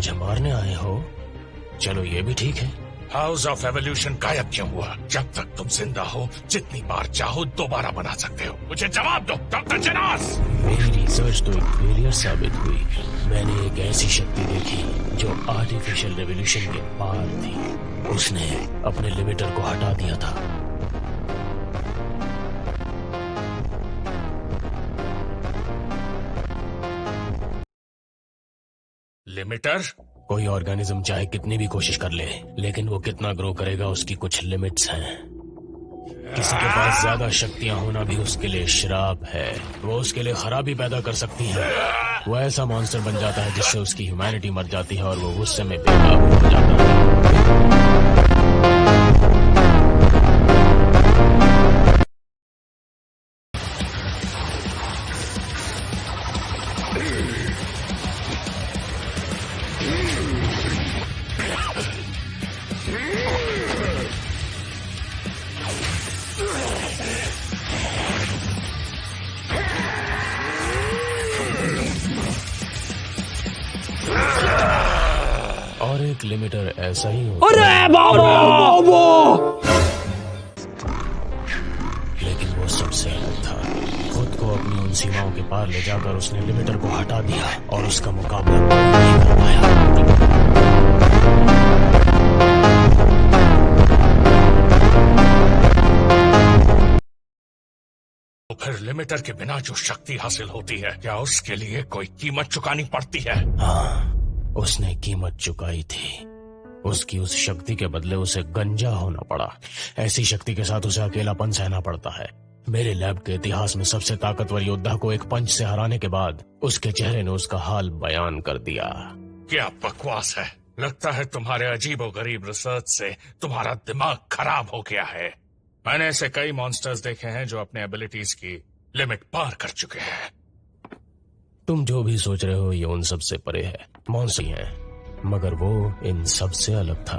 मुझे मारने आए हो? चलो ये भी ठीक है। हाउस ऑफ एवोल्यूशन गायब क्यों हुआ? जब तक तुम जिंदा हो जितनी बार चाहो दोबारा बना सकते हो। मुझे जवाब दो डॉक्टर जेनास। मेरी रिसर्च तो एक फेलियर साबित हुई। मैंने एक ऐसी शक्ति देखी जो आर्टिफिशियल रेवोल्यूशन के पार थी। उसने अपने लिमिटर को हटा दिया था। लिमिटर? कोई ऑर्गेनिज्म चाहे कितनी भी कोशिश कर ले, लेकिन वो कितना ग्रो करेगा उसकी कुछ लिमिट्स हैं। किसी के पास ज्यादा शक्तियां होना भी उसके लिए श्राप है। वो उसके लिए खराबी पैदा कर सकती है। वो ऐसा मॉन्स्टर बन जाता है जिससे उसकी ह्यूमैनिटी मर जाती है और वो गुस्से में बेकाबू हो जाता है। और एक लिमिटर ऐसा ही होता है। लेकिन वो सबसे अलग था। खुद को अपनी उन सीमाओं के पार ले जाकर उसने लिमिटर को हटा दिया और उसका मुकाबला नहीं कर पाया। तो फिर लिमिटर के बिना जो शक्ति हासिल होती है, क्या उसके लिए कोई कीमत चुकानी पड़ती है? हाँ, उसने कीमत चुकाई थी। उसकी उस शक्ति के बदले उसे गंजा होना पड़ा। ऐसी शक्ति के साथ उसे अकेलापन सहना पड़ता है। मेरे लैब के इतिहास में सबसे ताकतवर योद्धा को एक पंच से हराने के बाद उसके चेहरे ने उसका हाल बयान कर दिया। क्या बकवास है। लगता है तुम्हारे अजीबोगरीब रिसर्च से तुम्हारा दिमाग खराब हो गया है। मैंने ऐसे कई मॉन्स्टर्स देखे हैं जो अपने एबिलिटीज की लिमिट पार कर चुके हैं। तुम जो भी सोच रहे हो ये उन सब से परे है। मॉन्स्टर है, मगर वो इन सब से अलग था।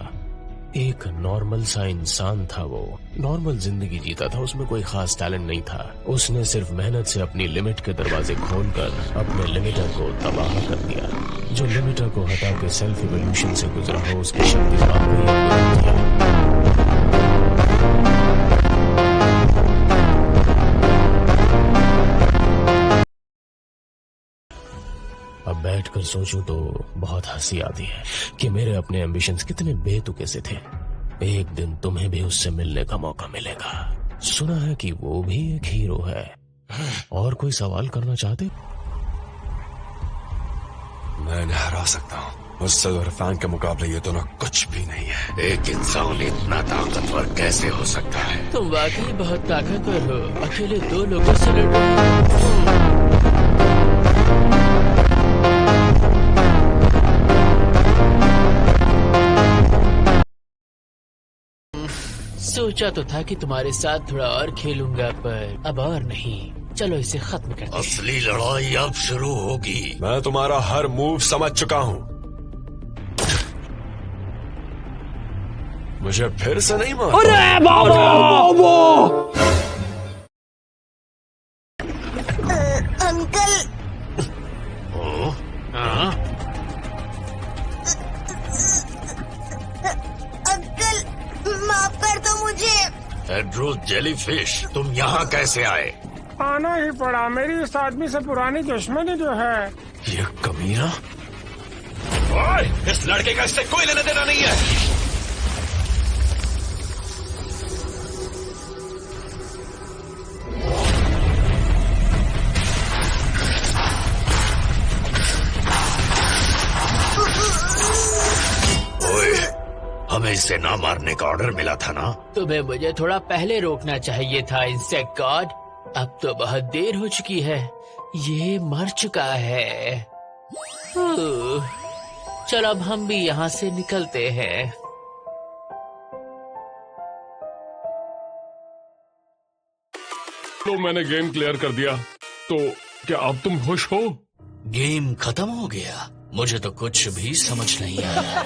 एक नॉर्मल सा इंसान था। वो नॉर्मल जिंदगी जीता था। उसमें कोई खास टैलेंट नहीं था। उसने सिर्फ मेहनत से अपनी लिमिट के दरवाजे खोलकर अपने लिमिटर को तबाह कर दिया। जो लिमिटर को हटा के सेल्फ इवोल्यूशन से गुजरा हो उसकी शक्ति वाकई अद्भुत थी। अब बैठकर सोचूं तो बहुत हंसी आती है कि मेरे अपने एम्बिशंस कितने बेतुके से थे। एक दिन तुम्हें भी उससे मिलने का मौका मिलेगा। सुना है कि वो भी एक हीरो है। और कोई सवाल करना चाहते? मैं हरा सकता हूँ। मुझसे और फैन के मुकाबले ये दोनों कुछ भी नहीं है। एक इंसान इतना ताकतवर कैसे हो सकता है? तुम वाकई बहुत ताकतवर हो। अकेले 2 लोगों से लड़ रहे हो। सोचा तो था कि तुम्हारे साथ थोड़ा और खेलूंगा, पर अब और नहीं। चलो इसे खत्म करते हैं। असली लड़ाई अब शुरू होगी। मैं तुम्हारा हर मूव समझ चुका हूँ। मुझे फिर से नहीं मार। अरे बाबा! अंकल। अंकल माफ कर दो मुझे। एड्रो जेलीफिश, तुम यहाँ कैसे आए? आना ही पड़ा। मेरी इस आदमी से पुरानी दुश्मनी जो है। ये कमीना। ओए, इस लड़के का इससे कोई लेना देना नहीं है। हमें इसे ना मारने का ऑर्डर मिला था ना? तुम्हें मुझे थोड़ा पहले रोकना चाहिए था इंसेक्ट गॉड। अब तो बहुत देर हो चुकी है। ये मर चुका है। चलो अब हम भी यहाँ से निकलते हैं। तो मैंने गेम क्लियर कर दिया। तो क्या अब तुम खुश हो? गेम खत्म हो गया? मुझे तो कुछ भी समझ नहीं आया।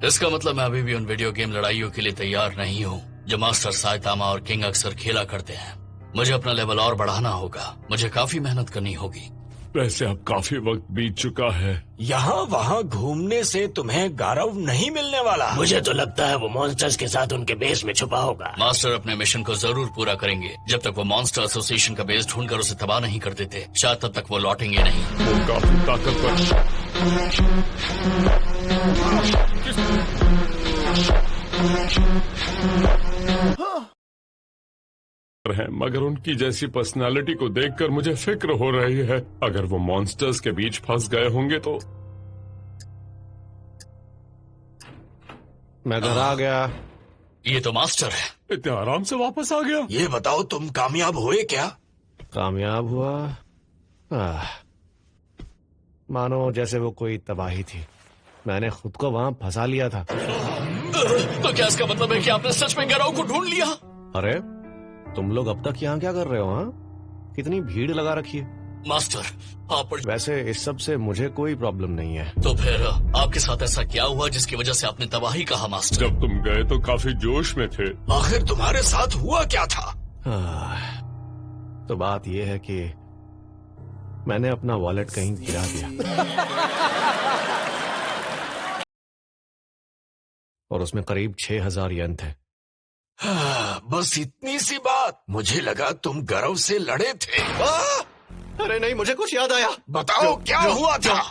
इसका मतलब मैं अभी भी उन वीडियो गेम लड़ाइयों के लिए तैयार नहीं हूँ जो मास्टर साइतामा और किंग अक्सर खेला करते हैं। मुझे अपना लेवल और बढ़ाना होगा। मुझे काफी मेहनत करनी होगी। वैसे अब काफी वक्त बीत चुका है। यहाँ वहाँ घूमने से तुम्हें गौरव नहीं मिलने वाला। मुझे तो लगता है वो मॉन्स्टर्स के साथ उनके बेस में छुपा होगा। मास्टर अपने मिशन को जरूर पूरा करेंगे। जब तक वो मॉन्स्टर एसोसिएशन का बेस ढूंढकर उसे तबाह नहीं कर देते, शायद तब तक वो लौटेंगे नहीं। वो काफी ताकतवर है, मगर उनकी जैसी पर्सनालिटी को देखकर मुझे फिक्र हो रही है। अगर वो मॉन्स्टर्स के बीच फंस गए होंगे तो। मैं घर आ गया। ये तो मास्टर है। इतने आराम से वापस आ गया। ये बताओ तुम कामयाब हुए क्या? कामयाब हुआ? मानो जैसे वो कोई तबाही थी। मैंने खुद को वहां फंसा लिया था। तो क्या इसका मतलब है कि आपने सच में गौरव को ढूंढ लिया? अरे तुम लोग अब तक यहाँ क्या कर रहे हो? हाँ, कितनी भीड़ लगा रखी है। मास्टर आप पर... वैसे इस सब से मुझे कोई प्रॉब्लम नहीं है। तो फिर आपके साथ ऐसा क्या हुआ जिसकी वजह से आपने तबाही कहा? मास्टर जब तुम गए तो काफी जोश में थे। आखिर तुम्हारे साथ हुआ क्या था? तो बात यह है कि मैंने अपना वॉलेट कहीं गिरा दिया और उसमें करीब 6000 येन थे। बस इतनी सी बात। मुझे लगा तुम गौरव से लड़े थे। अरे नहीं, मुझे कुछ याद आया। बताओ क्या हुआ था?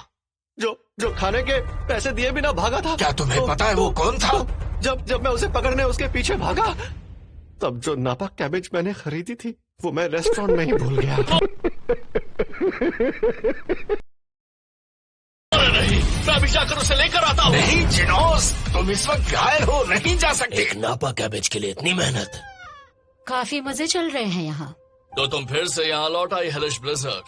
जो खाने के पैसे दिए बिना भागा था। क्या तुम्हें पता है वो कौन था? जब मैं उसे पकड़ने उसके पीछे भागा, तब जो नापा कैबेज मैंने खरीदी थी वो मैं रेस्टोरेंट में ही भूल गया। नहीं, मैं अभी जाकर उसे लेकर आता हूँ। नहीं जिनोस, तुम इस वक्त घायल हो, नहीं जा सकते। एक नापा कैबेज के लिए इतनी मेहनत। काफी मजे चल रहे हैं यहाँ। तो तुम फिर से यहाँ लौट आई हेलिश ब्लिज़र्ड।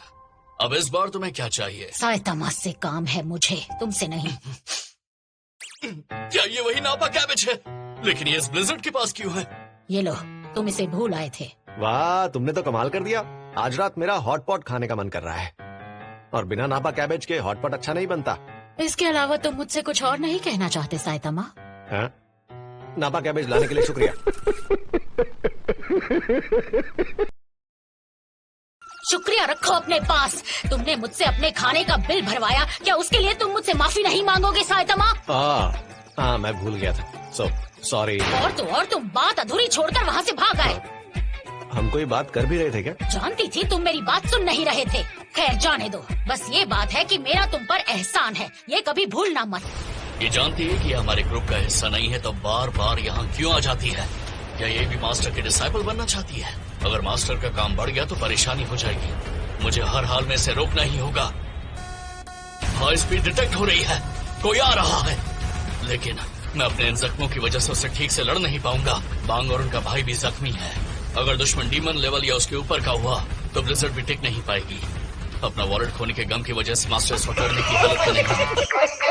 अब इस बार तुम्हें क्या चाहिए? साइतामा से काम है मुझे, तुमसे नहीं। क्या ये वही नापा कैबेज है? लेकिन ये इस ब्लिज़र्ड के पास क्यों है? ये लो, तुम इसे भूल आए थे। वाह, तुमने तो कमाल कर दिया। आज रात मेरा हॉट पॉट खाने का मन कर रहा है और बिना नापा कैबेज के हॉट पॉट अच्छा नहीं बनता। इसके अलावा तुम मुझसे कुछ और नहीं कहना चाहते साइतामा? हाँ? नापा कैबेज लाने के लिए शुक्रिया। शुक्रिया रखो अपने पास। तुमने मुझसे अपने खाने का बिल भरवाया, क्या उसके लिए तुम मुझसे माफी नहीं मांगोगे साइतामा? हाँ, मैं भूल गया था। सॉरी। और तुम बात अधूरी छोड़कर वहाँ से भाग आए। हम कोई बात कर भी रहे थे क्या? जानती थी तुम मेरी बात सुन नहीं रहे थे। खैर जाने दो। बस ये बात है कि मेरा तुम पर एहसान है, ये कभी भूलना मत। ये जानती है कि ये हमारे ग्रुप का हिस्सा नहीं है तो बार बार यहाँ क्यों आ जाती है? क्या ये भी मास्टर के डिसाइपल बनना चाहती है? अगर मास्टर का काम बढ़ गया तो परेशानी हो जाएगी। मुझे हर हाल में इसे रोकना ही होगा। हाई स्पीड डिटेक्ट हो रही है, कोई आ रहा है, लेकिन मैं अपने इन जख्मों की वजह से उससे ठीक से लड़ नहीं पाऊंगा। बांग और उनका भाई भी जख्मी है। अगर दुश्मन डीमन लेवल या उसके ऊपर का हुआ तो ब्लिज़र्ड भी टिक नहीं पाएगी। अपना वॉलेट खोने के गम की वजह से मास्टर इस वक्त लड़ने की हालत में नहीं है।